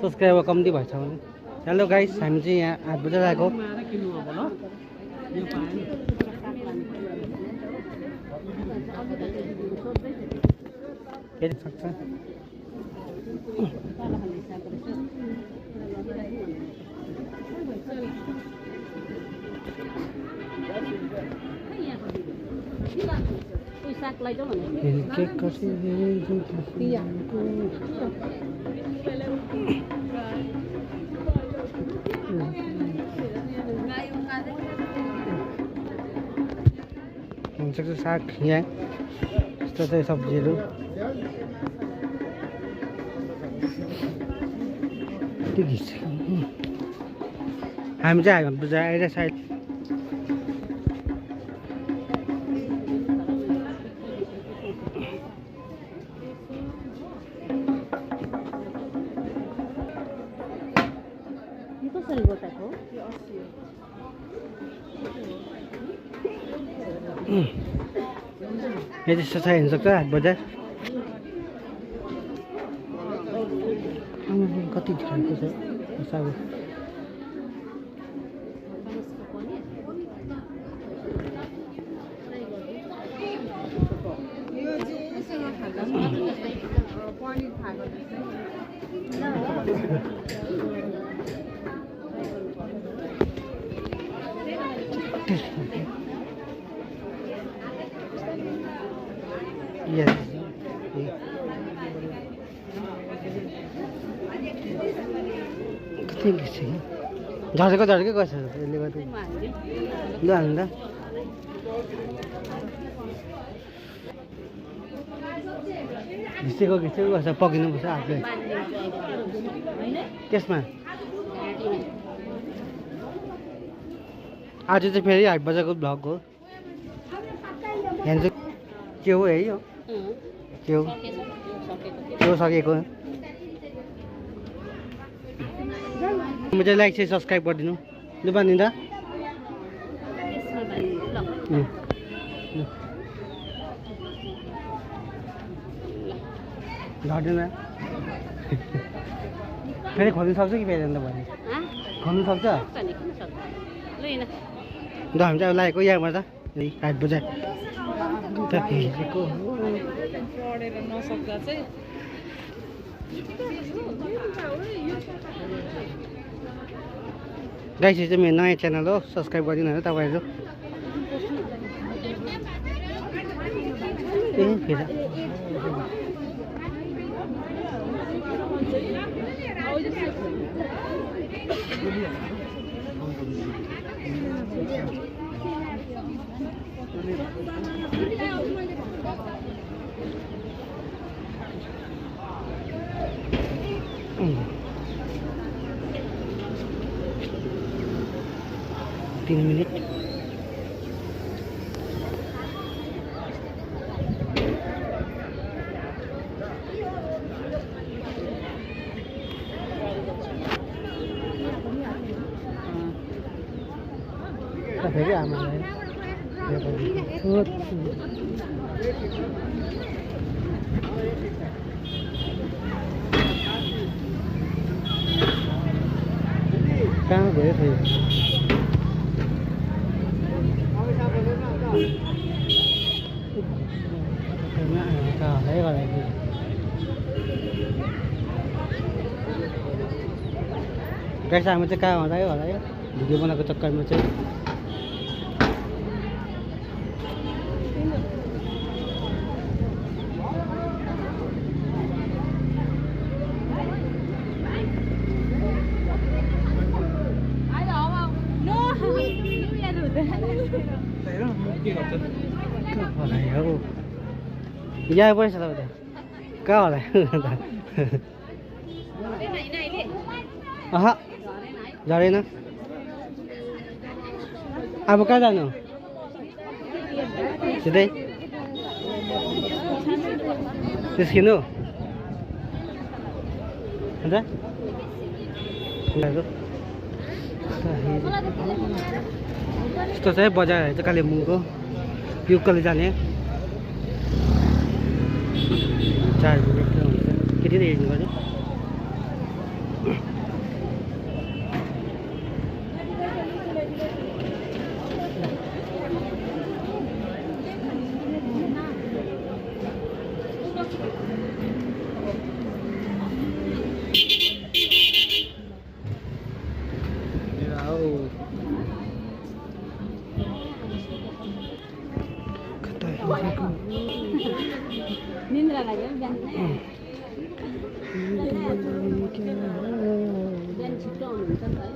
Subscriber कम्ती भएछ भने। हेलो गाइस, हामी चाहिँ यहाँ 8 बजे आएको। सक्छ हुन्छ साग यहाँ यस्तो चाहिँ सब्जीहरू हामी चाहिँ आयो भने आएर सायद यहाँ त्यस्तो छ हेर्नुसक्छ हाट बजार कति खालको छ साग Yes. झरेको झरेकै गर्छ यसले गर्दा ल हाल्नु त घिसेको गर्छ पकिनुपर्छ हातले त्यसमा आज चाहिँ फेरि हाट बजारको भ्लग हो यहाँ चाहिँ के हो है यो के हो सकेको मुझे लाइक से सब्सक्राइब कर दिनु लु बानिदा झर्दैन फेरि खोल्नु सक्छ कि फेरि अन्त भने खोल्नु सक्छ ल हामी चाहिँ लागेको यहाँबाट हाट बजार गाइस यो चाहिँ मेरो नयाँ च्यानल हो सब्सक्राइब गरिदिनु होला तपाईँहरू तीन मिनट फेरि आमालाई कहाँ गयो फेरि गाइस हामी चाहिँ कहाँ हरायो भिडियो बनाएको चक्करमा चाहिँ यहाँ पनि छ तपाईँ कहाँ होला अह झरेन अब कहाँ जानु सिधै निस्किनु अन्त यस्तो चाहिँ बजारहरू चाहिँ कालिम्पोङको युक्कले जाने 4 मिनट हुन्छ केटी हेर्नु पर्यो निन्द्रा लाग्यो बिहान छिट्टो आउनुहुन्छ नि त